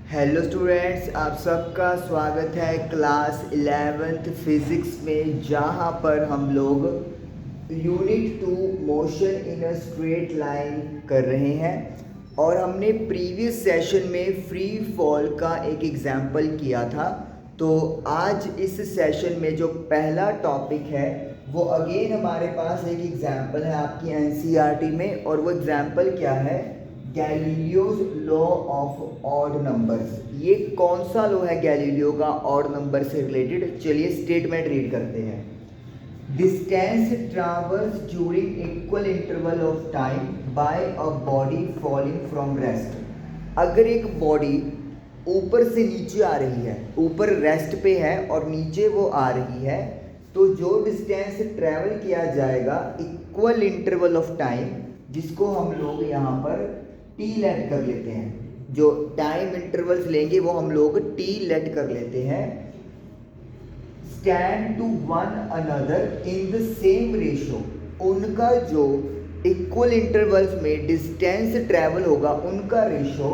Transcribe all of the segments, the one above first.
Hello students, आप सबका स्वागत है क्लास 11th फिज़िक्स में, जहां पर हम लोग unit 2 motion in a straight line कर रहे हैं। और हमने प्रीवियस सेशन में फ्री फॉल का एक एग्जाम्पल किया था। तो आज इस सेशन में जो पहला टॉपिक है वो अगेन हमारे पास एक एग्जाम्पल है आपकी एनसीईआरटी में, और वो एग्जाम्पल क्या है? Galileo's law of odd numbers. ये कौन सा लॉ है गैलीलियो का ऑड नंबर से रिलेटेड? चलिए स्टेटमेंट रीड करते हैं। Distance traverse during equal interval of time by a body falling from rest. अगर एक बॉडी ऊपर से नीचे आ रही है, ऊपर रेस्ट पे है और नीचे वो आ रही है, तो जो डिस्टेंस ट्रैवल किया जाएगा इक्वल इंटरवल ऑफ टाइम, जिसको हम लोग यहाँ पर टी लेट कर लेते हैं। जो टाइम इंटरवल्स लेंगे वो हम लोग टी लेट कर लेते हैं। Stand to one another in the same ratio. उनका जो इक्वल इंटरवल्स में डिस्टेंस ट्रैवल होगा उनका ratio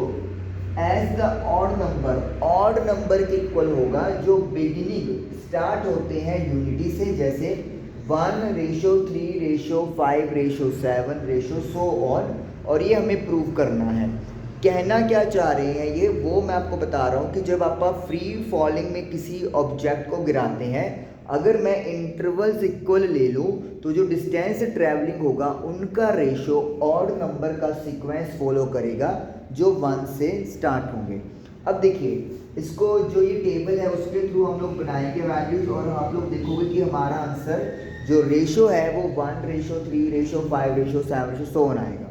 as the odd number के इक्वल होगा, जो बिगिनिंग स्टार्ट होते हैं यूनिटी से, जैसे 1:3:5:7 सो ऑन। और ये हमें प्रूव करना है। कहना क्या चाह रहे हैं ये वो मैं आपको बता रहा हूँ कि जब आप फ्री फॉलिंग में किसी ऑब्जेक्ट को गिराते हैं, अगर मैं इंटरवल्स इक्वल ले लूँ तो जो डिस्टेंस ट्रैवलिंग होगा उनका रेशो ऑड नंबर का सीक्वेंस फॉलो करेगा, जो 1 से स्टार्ट होंगे। अब देखिए, इसको जो ये टेबल है उसके थ्रू हम लोग बनाएंगे वैल्यूज, और आप लोग देखोगे कि हमारा आंसर जो रेशो है वो 1:3:5:7 सो ऑन आएगा।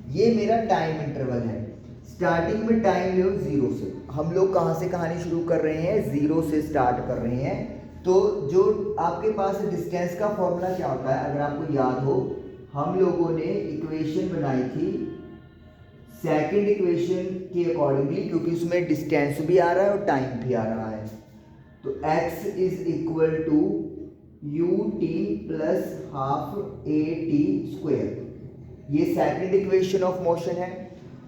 ये मेरा टाइम इंटरवल है। स्टार्टिंग में टाइम लो 0 से। हम लोग कहाँ से कहानी शुरू कर रहे हैं? 0 से स्टार्ट कर रहे हैं। तो जो आपके पास डिस्टेंस का फॉर्मूला क्या होता है, अगर आपको याद हो, हम लोगों ने इक्वेशन बनाई थी सेकंड इक्वेशन के अकॉर्डिंगली, क्योंकि उसमें डिस्टेंस भी आ रहा है और टाइम भी आ रहा है। तो x is equal to ut plus half at²। ये सेकंड इक्वेशन ऑफ मोशन है।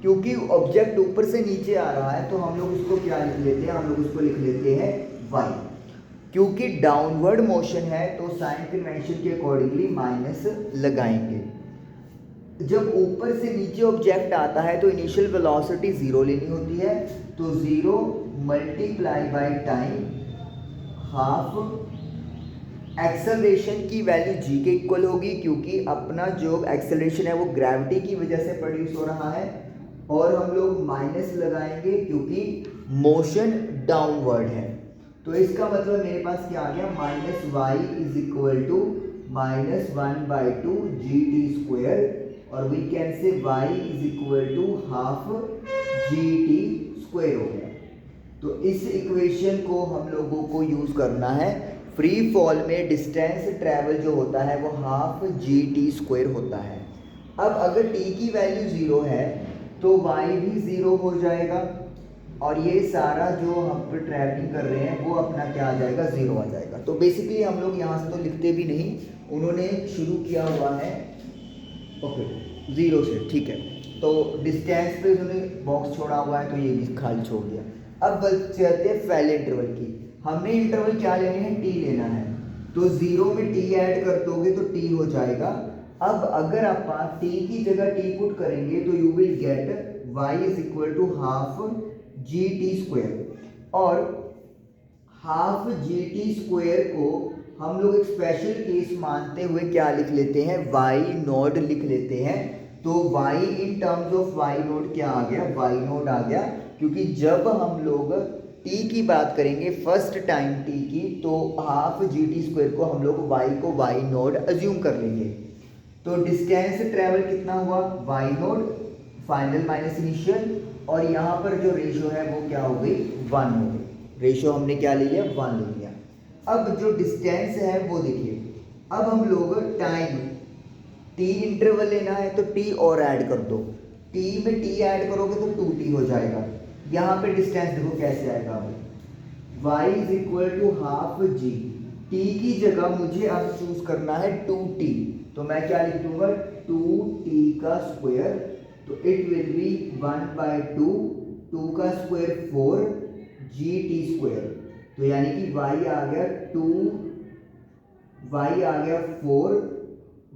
क्योंकि ऑब्जेक्ट ऊपर से नीचे आ रहा है तो हम लोग इसको क्या लिख लेते हैं? हम लोग इसको लिख लेते हैं y। क्योंकि डाउनवर्ड मोशन है तो साइन कन्वेंशन के अकॉर्डिंगली माइनस लगाएंगे। जब ऊपर से नीचे ऑब्जेक्ट आता है तो इनिशियल वेलोसिटी 0 लेनी होती है, तो 0 multiply by time half. Acceleration की वैल्यू g के इक्वल होगी, क्योंकि अपना जो एक्सेलरेशन है वो ग्रेविटी की वजह से प्रोड्यूस हो रहा है, और हम लोग माइनस लगाएंगे क्योंकि मोशन डाउनवर्ड है। तो इसका मतलब मेरे पास क्या आ गया? -y is equal to -1/2 gt², और we can say y is equal to half gt² हो गया। तो इस इक्वेशन को हम लोगों को यूज करना है। फ्री फॉल में डिस्टेंस ट्रैवल जो होता है वो हाफ gt² होता है। अब अगर t की वैल्यू 0 है तो y भी 0 हो जाएगा, और ये सारा जो हम पे ट्रैवलिंग कर रहे हैं वो अपना क्या आ जाएगा? 0 आ जाएगा। तो बेसिकली हम लोग यहाँ से तो लिखते भी नहीं, उन्होंने शुरू किया हुआ है ओके 0 से, ठीक है। तो डिस्टेंस पे उन्होंने बॉक्स छोड़ा हुआ है तो ये भी खाली छोड़ दिया। अब चलते हैं पहले इंटरवल की। हमने इंटरवल क्या लेने हैं? टी लेना है। तो 0 में टी ऐड कर दोगे तो टी हो जाएगा। अब अगर आप टी की जगह टी पुट करेंगे तो you will get y is equal to half gt²। और हाफ gt² को हम लोग एक स्पेशल केस मानते हुए क्या लिख लेते हैं? y0 लिख लेते हैं। तो y in terms of y0 क्या आ गया? y0 आ गया, क्योंकि जब हम लोग t की बात करेंगे फर्स्ट टाइम t की, तो हाफ gt² को हम लोग y को y0 अज्यूम कर लेंगे। तो डिस्टेंस ट्रेवल कितना हुआ? y0 फाइनल माइनस इनिशियल, और यहाँ पर जो रेशो है वो क्या हो गई? 1 हो गई। रेशो हमने क्या ले लिया? 1 ले लिया। अब जो डिस्टेंस है वो देखिए, अब हम लोग टाइम t इंटरवल लेना है तो t और ऐड कर दो। t में t ऐड करोगे तो 2t हो जाएगा। यहाँ पे डिस्टेंस देखो कैसे आएगा? y is equal to half g। t की जगह मुझे अब चूज करना है 2t, तो मैं क्या लिख दूंगा? 2t²। तो इट विल बी 1/2, 2 का स्क्वायर 4 GT²। तो यानी कि y आ गया 2, y आ गया 4,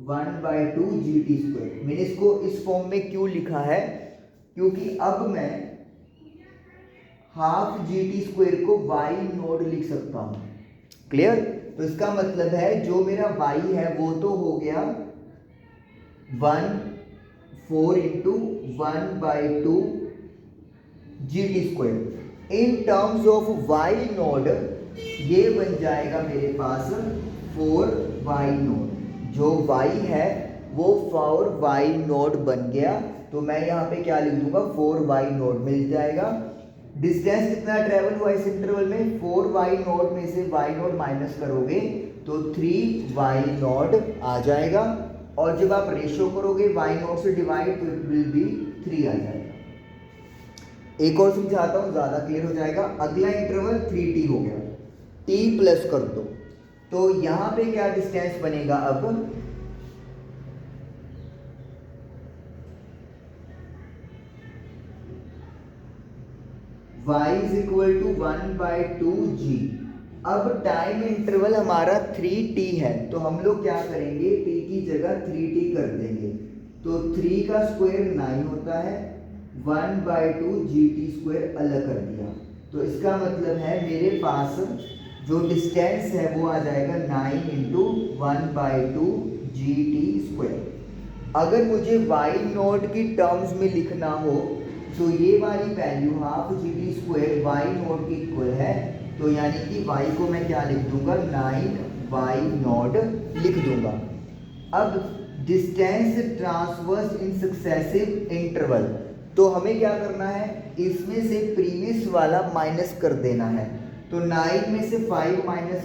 1/2 GT²। मैंने इसको इस फॉर्म में क्यों लिखा है, क्योंकि अब मैं हाफ GT² को y नोड लिख सकता हूं। क्लियर? तो इसका मतलब है जो मेरा y है वो तो हो गया 4 into 1/2 GT²। In terms of y node ये बन जाएगा मेरे पास 4y नोड। जो y है वो 4y नोड बन गया। तो मैं यहाँ पे क्या लिख दूंगा, 4y नोड मिल जाएगा। डिस्टेंस कितना ट्रेवल हुआ इस इंटरवल में, 4y नोड में से y नोड माइनस करोगे तो 3y नोड आ जाएगा। और जब आप रेशो करोगे y नोड से डिवाइड तो इट विल बी 3 आ जाएगा। एक और समझाता हूं, ज्यादा क्लियर हो जाएगा। अगला इंटरवल 3t हो गया, t प्लस कर दो। तो यहां पे क्या डिस्टेंस बनेगा, अब y is equal to 1/2 g। अब टाइम इंटरवल हमारा 3t है, तो हम लोग क्या करेंगे, t की जगह 3t कर देंगे। तो 3 का स्क्वायर 9 होता है, 1/2 GT² अलग कर दिया। तो इसका मतलब है मेरे पास जो डिस्टेंस है वो आ जाएगा 9 इंटू 1/2 GT²। अगर मुझे y नोट की टर्म्स में लिखना हो तो ये वाली value half GT² y note की इक्वल है। तो यानी कि y को मैं क्या लिख दूंगा, 9y नोट लिख दूंगा। अब distance transverse in successive interval, तो हमें क्या करना है, इसमें से प्रीवियस वाला माइनस कर देना है। तो 9 में से 4 माइनस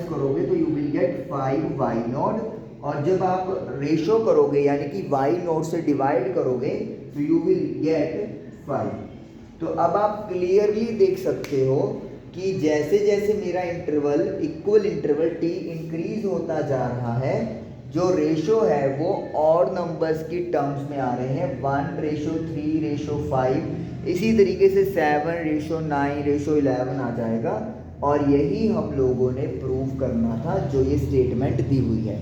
करोगे तो you will gate 5y note. और जब आप रेशो करोगे यानी कि y नोट से डिवाइड करोगे तो यू विल गेट 5। तो अब आप क्लियरली देख सकते हो कि जैसे जैसे मेरा interval equal interval t increase होता जा रहा है, जो रेशो है वो ऑड नंबर्स की टर्म्स में आ रहे हैं, 1:3:5। इसी तरीके से 7:9:11 आ जाएगा। और यही हम लोगों ने प्रूव करना था, जो ये स्टेटमेंट दी हुई है।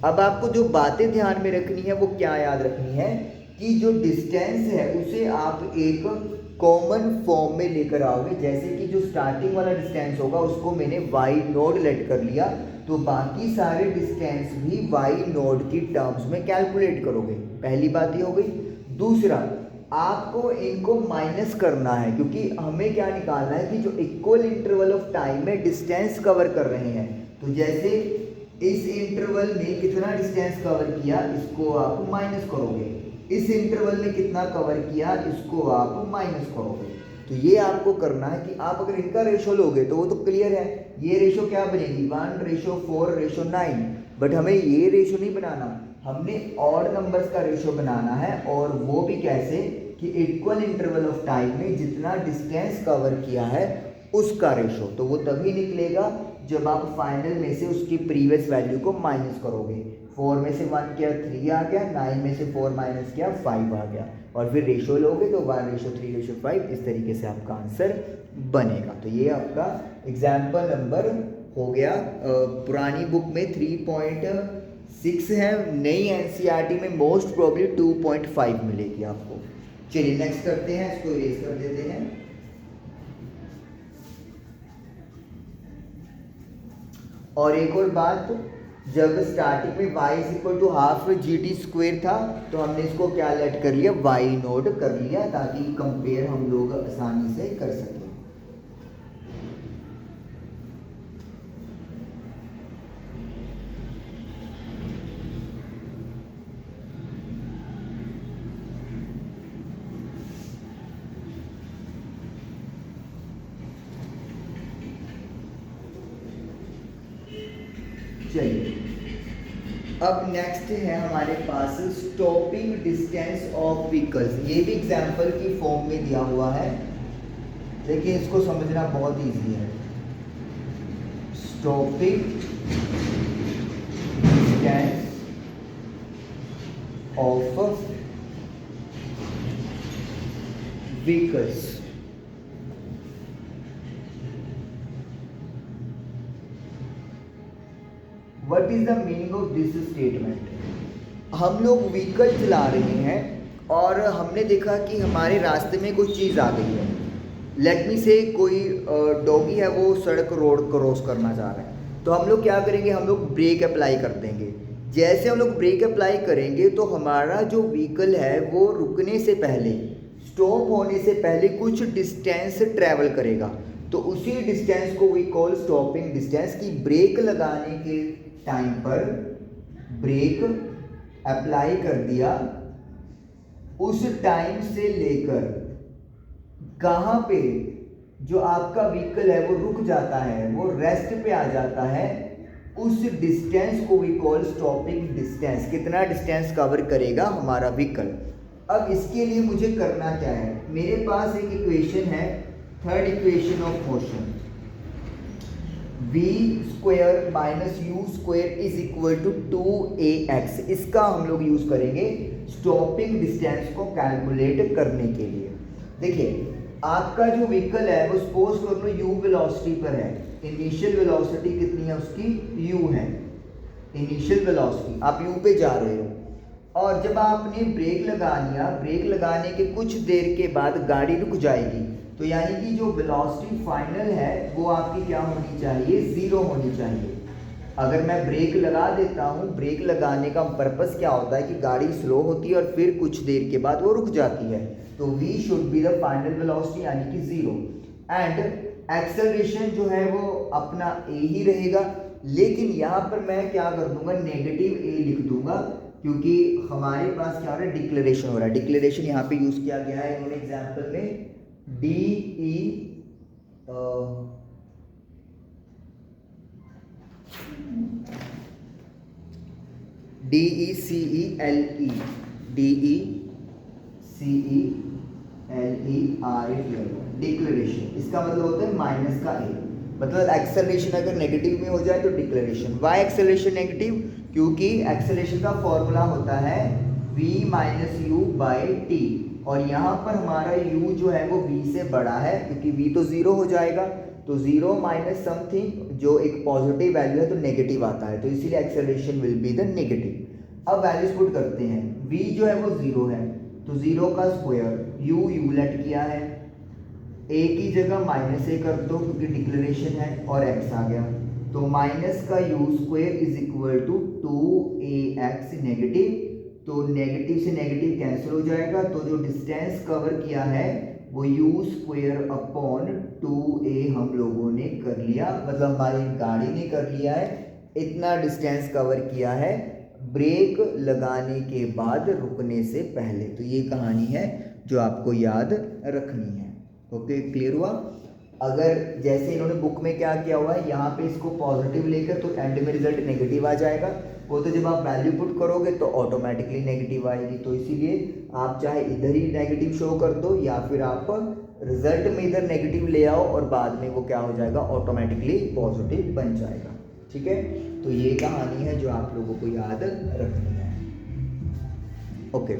अब आपको जो बातें ध्यान में रखनी है वो क्या याद रखनी है, कि जो डिस्टेंस है उसे आप एक कॉमन फॉर्म में लेकर आओगे। जैसे कि जो स्टार्टिंग वाला डिस्टेंस होगा उसको मैंने y नोड लेट कर लिया, तो बाकी सारे डिस्टेंस भी y नोड की टर्म्स में कैलकुलेट करोगे। पहली बात ये हो गई। दूसरा, आपको इनको माइनस करना है, क्योंकि हमें क्या निकालना है कि जो इक्वल इंटरवल ऑफ टाइम में डिस्टेंस कवर कर रहे हैं। तो जैसे इस इंटरवल में कितना डिस्टेंस कवर किया, इसको आप माइनस करोगे। इस इंटरवल में कितना कवर किया, इसको आप माइनस करोगे। तो ये आपको करना है कि आप अगर इनका रेशो लोगे तो वो तो क्लियर है, ये रेशो क्या बनेगी, 1:4:9। बट हमें ये रेशो नहीं बनाना, हमने ऑड नंबर्स का रेशो बनाना है। और वो भी कैसे, कि इक्वल इंटरवल ऑफ टाइम में जितना डिस्टेंस कवर किया है उसका रेशो। तो वो तभी निकलेगा जब आप फाइनल में से उसकी प्रीवियस वैल्यू को माइनस करोगे। 4 में से 1 किया 3 आ गया, 9 में से 4 माइनस किया 5 आ गया, और फिर रेशो लोगे तो 1:3:5। इस तरीके से आपका आंसर बनेगा। तो ये आपका एग्जाम्पल नंबर हो गया। पुरानी बुक में 3.6 है, नई NCERT में मोस्ट प्रॉब्ली 2.5 मिलेगी आपको। चलिए नेक्स्ट करते हैं, इसको इरेज कर देते हैं। और एक और बात, जब स्टार्टिंग में y is equal to half GT² था तो हमने इसको क्या लेट कर लिया, y नोट कर लिया, ताकि कंपेयर हम लोग आसानी से कर सकें। चलिए, अब नेक्स्ट है हमारे पास स्टॉपिंग डिस्टेंस ऑफ व्हीकल्स। ये भी एग्जाम्पल की फॉर्म में दिया हुआ है, लेकिन इसको समझना बहुत इजी है। Stopping distance of vehicles. What is the meaning of this statement? हम लोग व्हीकल चला रहे हैं और हमने देखा कि हमारे रास्ते में कोई चीज़ आ गई है। लेट मी से कोई डॉगी है, वो सड़क रोड क्रॉस करना चाह रहा है, तो हम लोग क्या करेंगे, हम लोग ब्रेक अप्लाई कर देंगे। जैसे हम लोग ब्रेक अप्लाई करेंगे तो हमारा जो व्हीकल है वो रुकने से पहले, स्टॉप होने से पहले कुछ डिस्टेंस ट्रैवल करेगा। तो उसी डिस्टेंस को वी कॉल स्टॉपिंग डिस्टेंस। की ब्रेक लगाने के टाइम पर ब्रेक अप्लाई कर दिया, उस टाइम से लेकर कहाँ पे जो आपका व्हीकल है वो रुक जाता है, वो रेस्ट पे आ जाता है, उस डिस्टेंस को वी कॉल स्टॉपिंग डिस्टेंस। कितना डिस्टेंस कवर करेगा हमारा व्हीकल। अब इसके लिए मुझे करना क्या है, मेरे पास एक इक्वेशन है, third equation of motion, v square minus u square is equal to 2ax। इसका हम लोग यूज करेंगे स्टॉपिंग डिस्टेंस को कैलकुलेट करने के लिए। देखिए आपका जो व्हीकल है वो सपोज कर लो u वेलोसिटी पर है, इनिशियल वेलोसिटी कितनी है उसकी, u है इनिशियल वेलोसिटी, आप u पे जा रहे हो, और जब आपने ब्रेक लगा लिया, ब्रेक लगाने के कुछ देर के बाद गाड़ी रुक जाएगी, तो यानी कि जो वेलोसिटी फाइनल है वो आपकी क्या होनी चाहिए, ज़ीरो होनी चाहिए। अगर मैं ब्रेक लगा देता हूँ, ब्रेक लगाने का पर्पस क्या होता है कि गाड़ी स्लो होती है और फिर कुछ देर के बाद वो रुक जाती है, तो v should be the final velocity यानी कि ज़ीरो, एंड एक्सेलरेशन जो है वो अपना a ही रहेगा। लेकिन यहाँ पर मैं क्या कर दूंगा, नेगेटिव a लिख दूंगा, क्योंकि हमारे पास क्या हो रहा है, डिक्लेरेशन हो रहा है। डिक्लेरेशन यहाँ पे यूज किया गया है इन्होंने एग्जाम्पल में, डिक्लेरेशन। इसका मतलब होता है माइनस का a, मतलब एक्सेलरेशन अगर नेगेटिव में हो जाए तो डिक्लेरेशन। वाई एक्सेलरेशन नेगेटिव, क्योंकि एक्सेलरेशन का फॉर्मूला होता है v minus you by T, और यहाँ पर हमारा u जो है वो v से बड़ा है, क्योंकि v तो ज़ीरो हो जाएगा, तो ज़ीरो माइनस समथिंग जो एक पॉजिटिव वैल्यू है तो नेगेटिव आता है, तो इसीलिए acceleration will be the negative. अब वैल्यूज पुट करते हैं, v जो है वो ज़ीरो है, तो ज़ीरो का स्क्वायर, u लेट किया है, a की जगह माइनस a कर दो क्योंकि डिक्लेरेशन है, और x आ गया, तो माइनस का u square is equal to 2ax negative, तो नेगेटिव से नेगेटिव कैंसिल हो जाएगा, तो जो डिस्टेंस कवर किया है वो u स्क्वायर अपॉन 2a हम लोगों ने कर लिया, मतलब हमारी गाड़ी ने कर लिया है, इतना डिस्टेंस कवर किया है ब्रेक लगाने के बाद रुकने से पहले। तो ये कहानी है जो आपको याद रखनी है। ओके, क्लियर हुआ। अगर जैसे इन्होंने बुक में क्या किया हुआ है, यहाँ पे इसको पॉजिटिव लेकर तो एंड में रिजल्ट नेगेटिव आ जाएगा, वो तो जब आप वैल्यू पुट करोगे तो ऑटोमेटिकली नेगेटिव आएगी, तो इसीलिए आप चाहे इधर ही नेगेटिव शो कर दो या फिर आप रिजल्ट में इधर नेगेटिव ले आओ और बाद में वो क्या हो जाएगा, ऑटोमेटिकली पॉजिटिव बन जाएगा। ठीक है, तो ये कहानी है जो आप लोगों को याद रखनी है। ओके,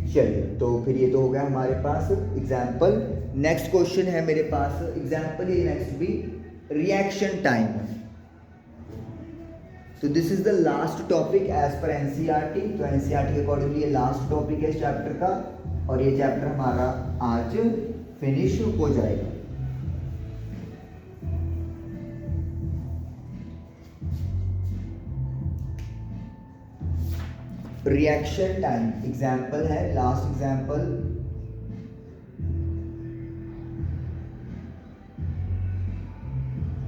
चलिए, तो फिर ये तो हो गया हमारे पास एग्जाम्पल। नेक्स्ट क्वेश्चन है मेरे पास एग्जाम्पल, ये नेक्स्ट भी रिएक्शन टाइम। तो this is the last topic as per NCERT, तो एनसीईआरटी के अकॉर्डिंगली ये लास्ट टॉपिक है इस चैप्टर का, और ये चैप्टर हमारा आज फिनिश हो जाएगा। रिएक्शन टाइम एग्जाम्पल है, लास्ट एग्जाम्पल,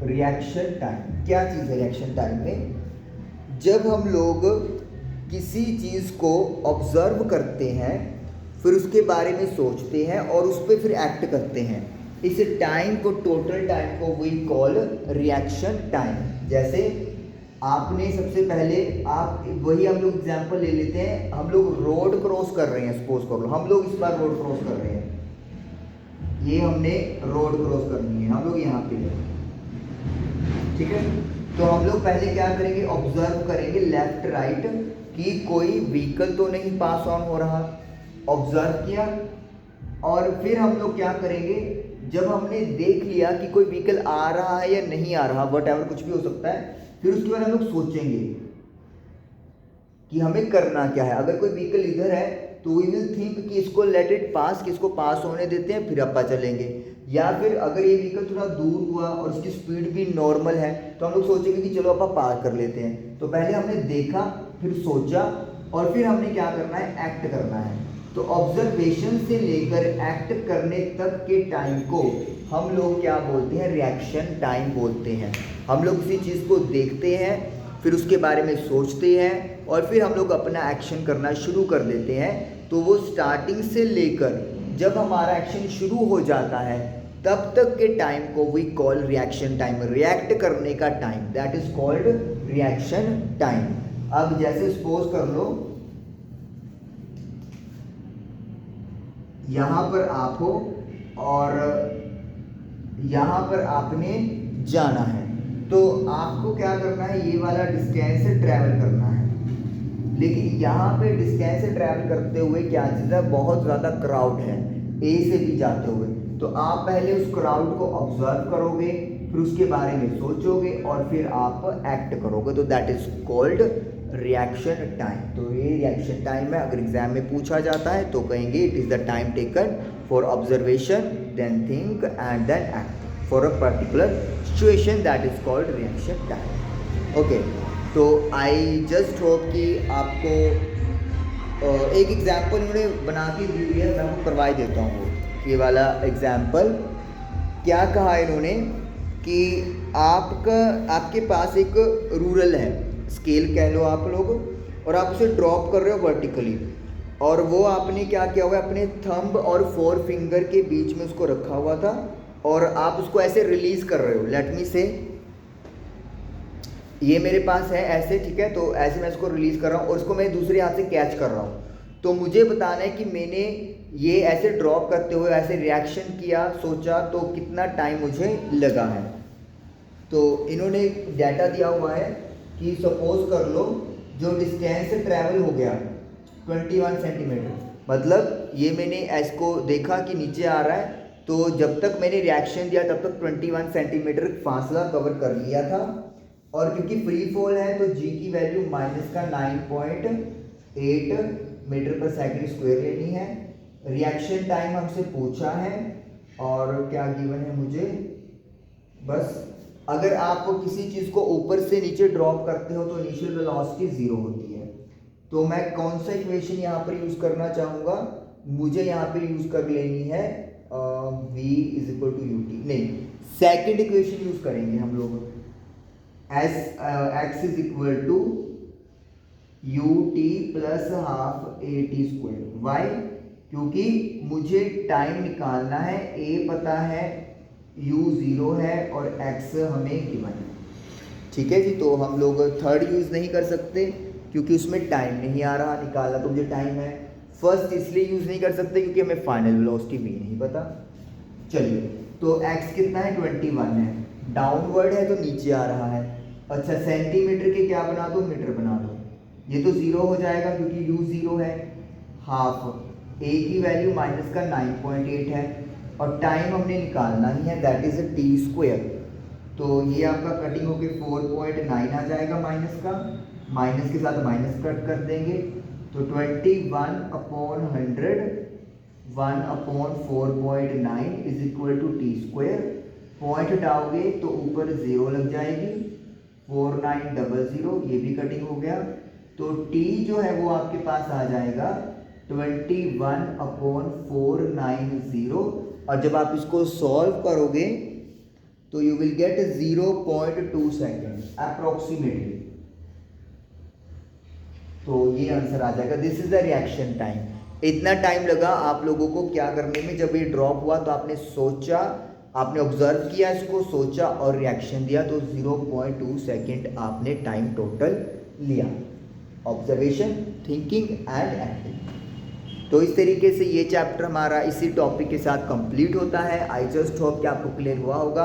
रिएक्शन टाइम क्या चीज़ है। रिएक्शन टाइम में जब हम लोग किसी चीज़ को ऑब्जर्व करते हैं, फिर उसके बारे में सोचते हैं और उस पर फिर एक्ट करते हैं, इस टाइम को, टोटल टाइम को वी कॉल रिएक्शन टाइम। जैसे आपने सबसे पहले, आप वही हम लोग एग्जाम्पल ले लेते हैं, हम लोग रोड क्रॉस कर रहे हैं, सपोज कर लो हम लोग इस बार रोड क्रॉस कर रहे हैं, ये हमने रोड क्रॉस करनी है, हम लोग यहाँ पे हैं, ठीक है। तो हम लोग पहले क्या करेंगे, ऑब्जर्व करेंगे लेफ्ट राइट कि कोई व्हीकल तो नहीं पास ऑन हो रहा, ऑब्जर्व किया, और फिर हम लोग क्या करेंगे, जब हमने देख लिया कि कोई व्हीकल आ रहा है या नहीं आ रहा, वट एवर कुछ भी हो सकता है, फिर उसके बाद हम लोग सोचेंगे कि हमें करना क्या है। अगर कोई व्हीकल इधर है तो वी विल थिंक कि इसको लेट इट पास, कि इसको पास होने देते हैं फिर अपा चलेंगे। या फिर अगर ये व्हीकल थोड़ा दूर हुआ और उसकी स्पीड भी नॉर्मल है तो हम लोग सोचेंगे कि चलो अपा पार कर लेते हैं। तो पहले हमने देखा, फिर सोचा, और फिर हमने क्या करना है, एक्ट करना है। तो ऑब्जर्वेशन से लेकर एक्ट करने तक के टाइम को हम लोग क्या बोलते हैं, रिएक्शन टाइम बोलते हैं। हम लोग किसी चीज़ को देखते हैं, फिर उसके बारे में सोचते हैं, और फिर हम लोग अपना एक्शन करना शुरू कर देते हैं। तो वो स्टार्टिंग से लेकर जब हमारा एक्शन शुरू हो जाता है तब तक के टाइम को we call reaction time. React करने का time, that is called reaction time. अब जैसे सपोज कर लो यहां पर आप हो और यहां पर आपने जाना है, तो आपको क्या करना है, ये वाला डिस्टेंस ट्रैवल करना है। लेकिन यहाँ पे डिस्टेंस ट्रैवल करते हुए क्या चीज़ है, बहुत ज़्यादा क्राउड है ए से बी जाते हुए। तो आप पहले उस क्राउड को ऑब्जर्व करोगे, फिर उसके बारे में सोचोगे और फिर आप एक्ट करोगे। तो that is called reaction time. तो ये रिएक्शन टाइम है। अगर एग्जाम में पूछा जाता है तो कहेंगे it is the time taken for observation, then think and then act for a particular situation, that is called reaction time. Okay, तो आई जस्ट होप कि आपको एक एग्जाम्पल उन्होंने बना के दी हुई है, मैं आपको करवाई देता हूँ। ये वाला एग्जाम्पल क्या कहा इन्होंने कि आपके पास एक रूरल है, स्केल कह लो आप लोग, और आप उसे ड्रॉप कर रहे हो वर्टिकली, और वो आपने क्या किया हुआ है, अपने थंब और 4 फिंगर के बीच में उसको रखा हुआ था, और आप उसको ऐसे रिलीज कर रहे हो। लेट मी से, ये मेरे पास है ऐसे, ठीक है, तो ऐसे मैं इसको रिलीज कर रहा हूँ और इसको मैं दूसरे हाथ से कैच कर रहा हूँ। तो मुझे बताना है कि मैंने ये ऐसे ड्रॉप करते हुए ऐसे रिएक्शन किया, सोचा, तो कितना टाइम मुझे लगा है। तो इन्होंने डाटा दिया हुआ है कि सपोज कर लो जो डिस्टेंस ट्रैवल हो गया 21 सेंटीमीटर, मतलब ये मैंने इसको देखा कि नीचे आ रहा है, तो जब तक मैंने रिएक्शन दिया तब तक 21 सेंटीमीटर फासला कवर कर लिया था। और क्योंकि फ्री फॉल है तो जी की वैल्यू माइनस का 9.8 मीटर पर सेकंड स्क्वायर लेनी है। रिएक्शन टाइम हमसे पूछा है और क्या गिवन है मुझे, बस अगर आप किसी चीज़ को ऊपर से नीचे ड्रॉप करते हो तो इनिशियल वेलोसिटी 0 होती है। तो मैं कौन सा इक्वेशन यहाँ पर यूज़ करना चाहूँगा, मुझे यहाँ पे यूज़ कर लेनी है v is equal to u t, नहीं, सेकेंड इक्वेशन यूज़ करेंगे हम लोग, x is equal to u t plus half a t square. Why, क्योंकि मुझे टाइम निकालना है, a पता है, u 0 है और x हमें गिवन है। ठीक है जी, तो हम लोग थर्ड यूज़ नहीं कर सकते क्योंकि उसमें टाइम नहीं आ रहा, निकालना तो मुझे टाइम है। फर्स्ट इसलिए यूज़ नहीं कर सकते क्योंकि हमें फाइनल वेलोसिटी भी नहीं पता। चलिए, तो x कितना है, 21 है, डाउनवर्ड है तो नीचे आ रहा है। अच्छा, सेंटीमीटर के क्या बना दो, मीटर बना दो, ये तो 0 हो जाएगा क्योंकि u 0 है। हाफ a की वैल्यू माइनस का 9.8 है और टाइम हमने निकालना ही है, दैट इज टी स्क्वायर। तो ये आपका कटिंग होके 4.9 आ जाएगा, माइनस का, माइनस के साथ माइनस कट कर देंगे, तो 21/100 1/4.9 is equal to T square. Point हटाओगे तो ऊपर 0 लग जाएगी, 4900, ये भी कटिंग हो गया। तो t जो है वो आपके पास आ जाएगा 21/490, और जब आप इसको सॉल्व करोगे तो you will gate 0.2 second approximately. तो ये आंसर आ जाएगा, this is the reaction time. इतना टाइम लगा आप लोगों को क्या करने में, जब ये ड्रॉप हुआ तो आपने सोचा, आपने ऑब्जर्व किया इसको, सोचा और रिएक्शन दिया, तो 0.2 सेकेंड आपने टाइम टोटल लिया। Observation, thinking and acting. तो इस तरीके से ये चैप्टर हमारा इसी टॉपिक के साथ कंप्लीट होता है। आई जस्ट होप कि आपको क्लियर हुआ होगा।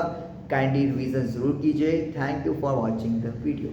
काइंडली रिवीजन जरूर कीजिए। Thank you for watching the video.